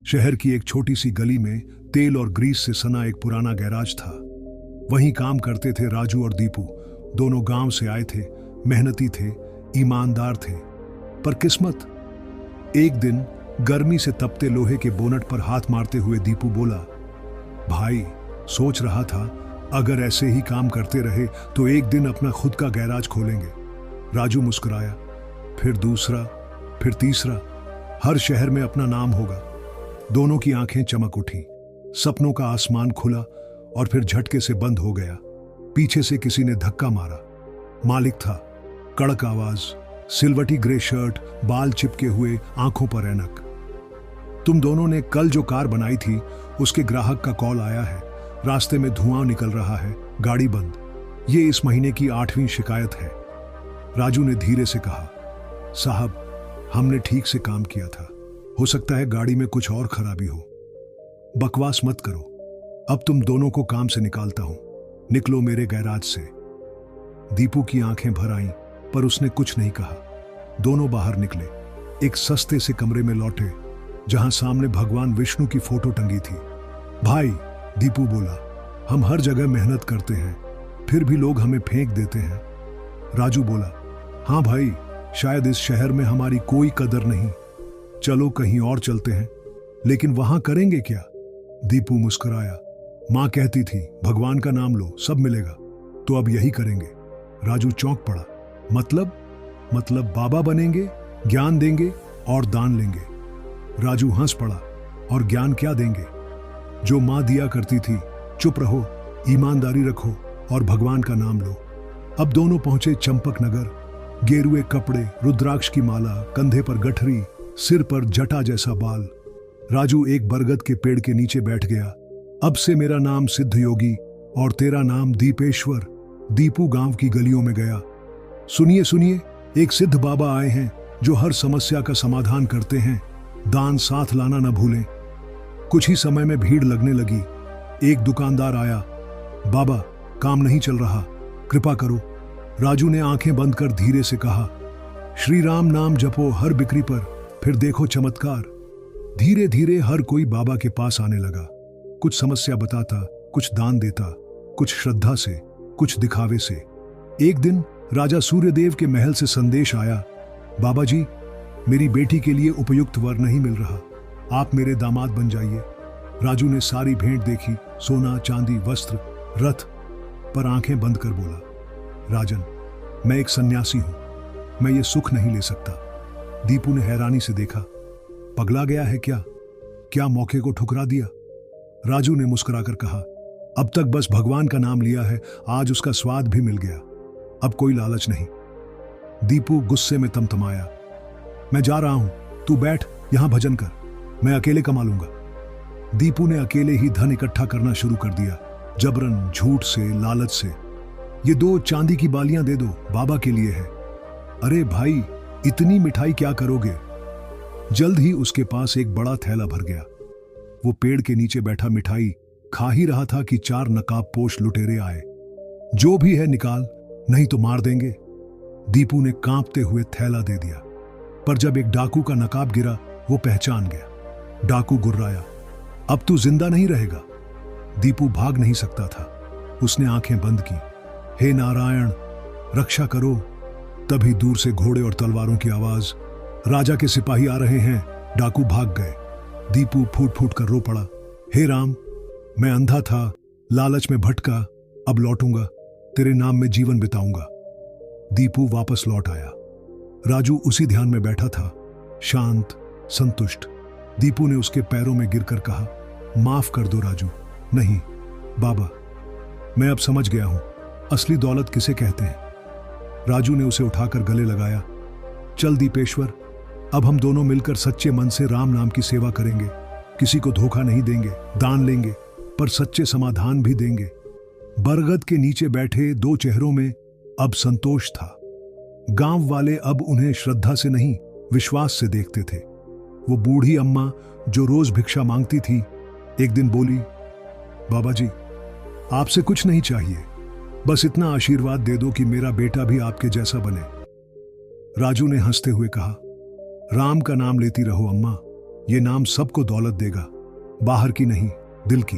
शहर की एक छोटी सी गली में तेल और ग्रीस से सना एक पुराना गैराज था। वहीं काम करते थे राजू और दीपू। दोनों गांव से आए थे, मेहनती थे, ईमानदार थे। पर किस्मत। एक दिन गर्मी से तपते लोहे के बोनट पर हाथ मारते हुए दीपू बोला, भाई सोच रहा था अगर ऐसे ही काम करते रहे तो एक दिन अपना खुद का गैराज खोलेंगे। राजू मुस्कुराया, फिर दूसरा, फिर तीसरा। हर शहर में अपना नाम होगा। दोनों की आंखें चमक उठी। सपनों का आसमान खुला और फिर झटके से बंद हो गया। पीछे से किसी ने धक्का मारा। मालिक था। कड़क आवाज, सिलवटी ग्रे शर्ट, बाल चिपके हुए, आंखों पर ऐनक। तुम दोनों ने कल जो कार बनाई थी उसके ग्राहक का कॉल आया है। रास्ते में धुआं निकल रहा है, गाड़ी बंद। ये इस महीने की 8वीं शिकायत है। राजू ने धीरे से कहा, साहब हमने ठीक से काम किया था, हो सकता है गाड़ी में कुछ और खराबी हो। बकवास मत करो, अब तुम दोनों को काम से निकालता हूं। निकलो मेरे गैराज से। दीपू की आंखें भर आईं, पर उसने कुछ नहीं कहा। दोनों बाहर निकले, एक सस्ते से कमरे में लौटे जहां सामने भगवान विष्णु की फोटो टंगी थी। भाई, दीपू बोला, हम हर जगह मेहनत करते हैं, फिर भी लोग हमें फेंक देते हैं। राजू बोला, हाँ भाई, शायद इस शहर में हमारी कोई कदर नहीं। चलो कहीं और चलते हैं। लेकिन वहां करेंगे क्या? दीपू मुस्कुराया। मां कहती थी भगवान का नाम लो, सब मिलेगा। तो अब यही करेंगे। राजू चौंक पड़ा। मतलब बाबा बनेंगे, ज्ञान देंगे और दान लेंगे। राजू हंस पड़ा। और ज्ञान क्या देंगे? जो मां दिया करती थी, चुप रहो, ईमानदारी रखो और भगवान का नाम लो। अब दोनों पहुंचे चंपक नगर। गेरुए कपड़े, रुद्राक्ष की माला, कंधे पर गठरी, सिर पर जटा जैसा बाल। राजू एक बरगद के पेड़ के नीचे बैठ गया। अब से मेरा नाम सिद्ध योगी और तेरा नाम दीपेश्वर। दीपू गांव की गलियों में गया। सुनिए सुनिए, एक सिद्ध बाबा आए हैं जो हर समस्या का समाधान करते हैं। दान साथ लाना न भूलें। कुछ ही समय में भीड़ लगने लगी। एक दुकानदार आया। बाबा, काम नहीं चल रहा, कृपा करो। राजू ने आंखें बंद कर धीरे से कहा, श्री राम नाम जपो हर बिक्री पर, फिर देखो चमत्कार। धीरे धीरे हर कोई बाबा के पास आने लगा। कुछ समस्या बताता, कुछ दान देता, कुछ श्रद्धा से, कुछ दिखावे से। एक दिन राजा सूर्यदेव के महल से संदेश आया, बाबा जी, मेरी बेटी के लिए उपयुक्त वर नहीं मिल रहा, आप मेरे दामाद बन जाइए। राजू ने सारी भेंट देखी, सोना, चांदी, वस्त्र, रथ, पर आंखें बंद कर बोला, राजन, मैं एक सन्यासी हूं, मैं ये सुख नहीं ले सकता। दीपू ने हैरानी से देखा, पगला गया है क्या? क्या मौके को ठुकरा दिया? राजू ने मुस्कुराकर कहा, अब तक बस भगवान का नाम लिया है, आज उसका स्वाद भी मिल गया, अब कोई लालच नहीं। दीपू गुस्से में तमतमाया, मैं जा रहा हूं, तू बैठ यहां भजन कर, मैं अकेले कमा लूंगा। दीपू ने अकेले ही धन इकट्ठा करना शुरू कर दिया, जबरन, झूठ से, लालच से। ये 2 चांदी की बालियां दे दो, बाबा के लिए है। अरे भाई, इतनी मिठाई क्या करोगे? जल्द ही उसके पास एक बड़ा थैला भर गया। वो पेड़ के नीचे बैठा मिठाई खा ही रहा था कि 4 नकाबपोश लुटेरे आए। जो भी है निकाल, नहीं तो मार देंगे। दीपू ने कांपते हुए थैला दे दिया, पर जब एक डाकू का नकाब गिरा, वो पहचान गया। डाकू गुर्राया, अब तू जिंदा नहीं रहेगा। दीपू भाग नहीं सकता था। उसने आंखें बंद की। हे नारायण, रक्षा करो। तभी दूर से घोड़े और तलवारों की आवाज, राजा के सिपाही आ रहे हैं। डाकू भाग गए। दीपू फूट फूट कर रो पड़ा, हे राम, मैं अंधा था, लालच में भटका, अब लौटूंगा, तेरे नाम में जीवन बिताऊंगा। दीपू वापस लौट आया। राजू उसी ध्यान में बैठा था, शांत, संतुष्ट। दीपू ने उसके पैरों में गिरकर कहा, माफ कर दो राजू। नहीं बाबा, मैं अब समझ गया हूं, असली दौलत किसे कहते हैं। राजू ने उसे उठाकर गले लगाया। चल दीपेश्वर, अब हम दोनों मिलकर सच्चे मन से राम नाम की सेवा करेंगे। किसी को धोखा नहीं देंगे, दान लेंगे, पर सच्चे समाधान भी देंगे। बरगद के नीचे बैठे 2 चेहरों में अब संतोष था। गांव वाले अब उन्हें श्रद्धा से नहीं, विश्वास से देखते थे। वो बूढ़ी अम्मा जो रोज भिक्षा मांगती थी, एक दिन बोली, बाबा जी, आपसे कुछ नहीं चाहिए, बस इतना आशीर्वाद दे दो कि मेरा बेटा भी आपके जैसा बने। राजू ने हंसते हुए कहा, राम का नाम लेती रहो अम्मा, ये नाम सबको दौलत देगा, बाहर की नहीं, दिल की।